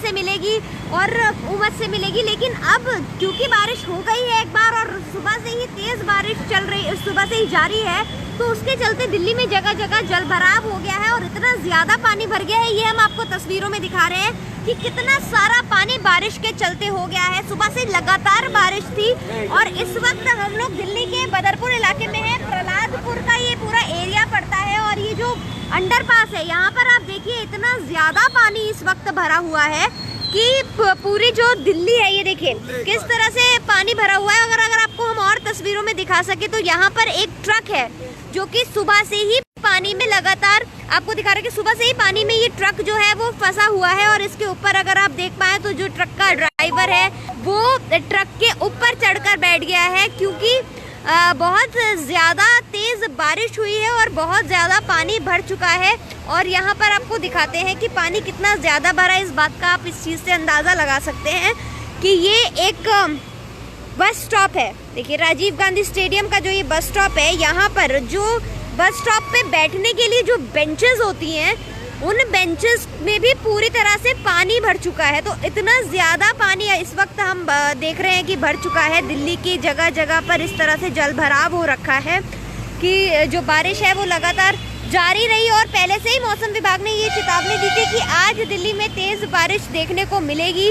से मिलेगी और उमस से मिलेगी। लेकिन अब क्योंकि बारिश हो गई है एक बार और सुबह से ही तेज बारिश चल रही, सुबह से ही जारी है, तो उसके चलते दिल्ली में जगह जगह जल भराव हो गया है और इतना ज्यादा पानी भर गया है। ये हम आपको तस्वीरों में दिखा रहे हैं कि कितना सारा पानी बारिश के चलते हो गया है। सुबह से लगातार बारिश थी और इस वक्त हम लोग दिल्ली के बदरपुर इलाके में हैं। प्रहलादपुर का ये पूरा एरिया पड़ता है और ये जो अंडरपास है यहाँ पर आप देखिए इतना ज्यादा पानी इस वक्त भरा हुआ है कि पूरी जो दिल्ली है ये देखिए किस तरह से पानी भरा हुआ है। अगर आपको हम और तस्वीरों में दिखा सके तो यहाँ पर एक ट्रक है जो कि सुबह से ही पानी में लगातार आपको दिखा रहे कि सुबह से ही पानी में ये ट्रक जो है वो फंसा हुआ है और इसके ऊपर अगर आप देख पाए तो जो ट्रक का ड्राइवर है वो ट्रक के ऊपर चढ़कर बैठ गया है, क्योंकि बहुत ज़्यादा तेज़ बारिश हुई है और बहुत ज़्यादा पानी भर चुका है। और यहाँ पर आपको दिखाते हैं कि पानी कितना ज़्यादा भरा है। इस बात का आप इस चीज़ से अंदाज़ा लगा सकते हैं कि ये एक बस स्टॉप है। देखिए राजीव गांधी स्टेडियम का जो ये बस स्टॉप है, यहाँ पर जो बस स्टॉप पे बैठने के लिए जो बेंचेस होती हैं उन बेंचेस में भी पूरी तरह से पानी भर चुका है। तो इतना ज़्यादा पानी इस वक्त हम देख रहे हैं कि भर चुका है। दिल्ली की जगह जगह पर इस तरह से जल भराव हो रखा है कि जो बारिश है वो लगातार जारी रही और पहले से ही मौसम विभाग ने ये चेतावनी दी थी कि आज दिल्ली में तेज़ बारिश देखने को मिलेगी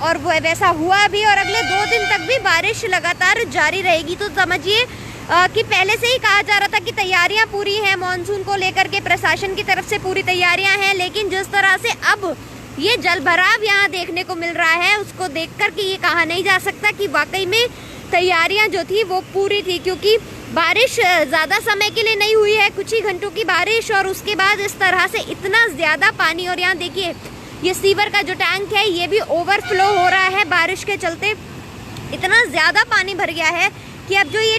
और वो वैसा हुआ भी और अगले 2 दिन तक भी बारिश लगातार जारी रहेगी। तो समझिए कि पहले से ही कहा जा रहा था कि तैयारियां पूरी हैं मॉनसून को लेकर के, प्रशासन की तरफ से पूरी तैयारियां हैं, लेकिन जिस तरह से अब ये जल भराव यहाँ देखने को मिल रहा है उसको देखकर के ये कहा नहीं जा सकता कि वाकई में तैयारियां जो थी वो पूरी थी, क्योंकि बारिश ज़्यादा समय के लिए नहीं हुई है, कुछ ही घंटों की बारिश और उसके बाद इस तरह से इतना ज़्यादा पानी। और यहाँ देखिए ये सीवर का जो टैंक है ये भी ओवरफ्लो हो रहा है, बारिश के चलते इतना ज़्यादा पानी भर गया है कि अब जो ये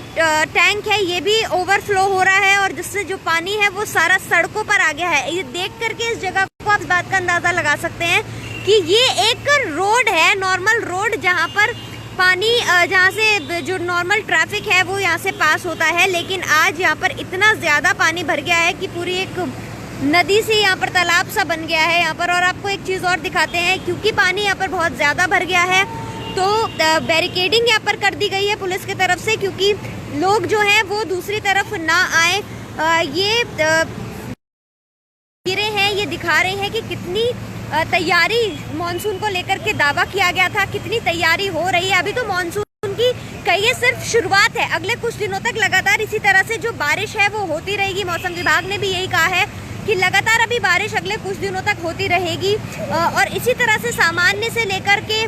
टैंक है ये भी ओवरफ्लो हो रहा है और जिससे जो पानी है वो सारा सड़कों पर आ गया है। ये देख करके इस जगह को आप इस बात का अंदाज़ा लगा सकते हैं कि ये एक रोड है, नॉर्मल रोड, जहाँ पर पानी जहाँ से जो नॉर्मल ट्रैफिक है वो यहाँ से पास होता है, लेकिन आज यहाँ पर इतना ज़्यादा पानी भर गया है कि पूरी एक नदी से यहाँ पर तालाब सा बन गया है यहाँ पर। और आपको एक चीज़ और दिखाते हैं, क्योंकि पानी यहाँ पर बहुत ज़्यादा भर गया है तो बैरिकेडिंग यहाँ पर कर दी गई है पुलिस की तरफ से, क्योंकि लोग जो हैं वो दूसरी तरफ ना आए। ये तस्वीरें हैं ये दिखा रही हैं कि कितनी तैयारी मॉनसून को लेकर के दावा किया गया था, कितनी तैयारी हो रही है। अभी तो मॉनसून की कहिए सिर्फ शुरुआत है, अगले कुछ दिनों तक लगातार इसी तरह से जो बारिश है वो होती रहेगी। मौसम विभाग ने भी यही कहा है कि लगातार अभी बारिश अगले कुछ दिनों तक होती रहेगी और इसी तरह से सामान्य से लेकर के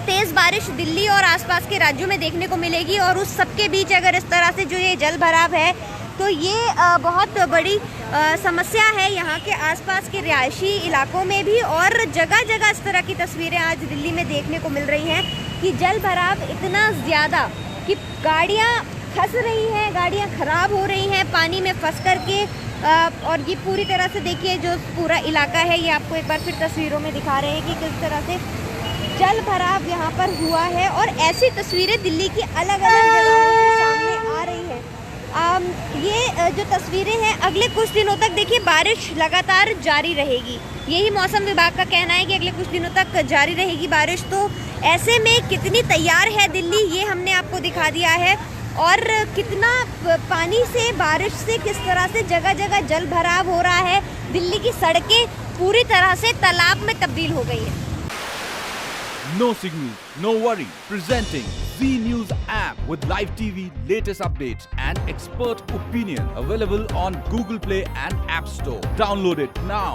तेज़ बारिश दिल्ली और आसपास के राज्यों में देखने को मिलेगी। और उस सबके बीच अगर इस तरह से जो ये जल भराव है तो ये बहुत बड़ी समस्या है यहाँ के आसपास के रिहायशी इलाकों में भी। और जगह जगह इस तरह की तस्वीरें आज दिल्ली में देखने को मिल रही हैं कि जल भराव इतना ज़्यादा कि गाड़ियाँ फंस रही हैं, गाड़ियाँ ख़राब हो रही हैं पानी में फंस करके। और ये पूरी तरह से देखिए जो पूरा इलाका है ये आपको एक बार फिर तस्वीरों में दिखा रहे हैं कि किस तरह से जल भराव यहाँ पर हुआ है। और ऐसी तस्वीरें दिल्ली की अलग अलग जगहों से सामने आ रही हैं। ये जो तस्वीरें हैं अगले कुछ दिनों तक देखिए बारिश लगातार जारी रहेगी, यही मौसम विभाग का कहना है कि अगले कुछ दिनों तक जारी रहेगी बारिश। तो ऐसे में कितनी तैयार है दिल्ली ये हमने आपको दिखा दिया है और कितना पानी से, बारिश से किस तरह से जगह जगह जल भराव हो रहा है। दिल्ली की सड़कें पूरी तरह से तालाब में तब्दील हो गई है। No signal, no worry. Presenting Z News app with live TV, latest updates and expert opinion. Available on Google Play and App Store. Download it now.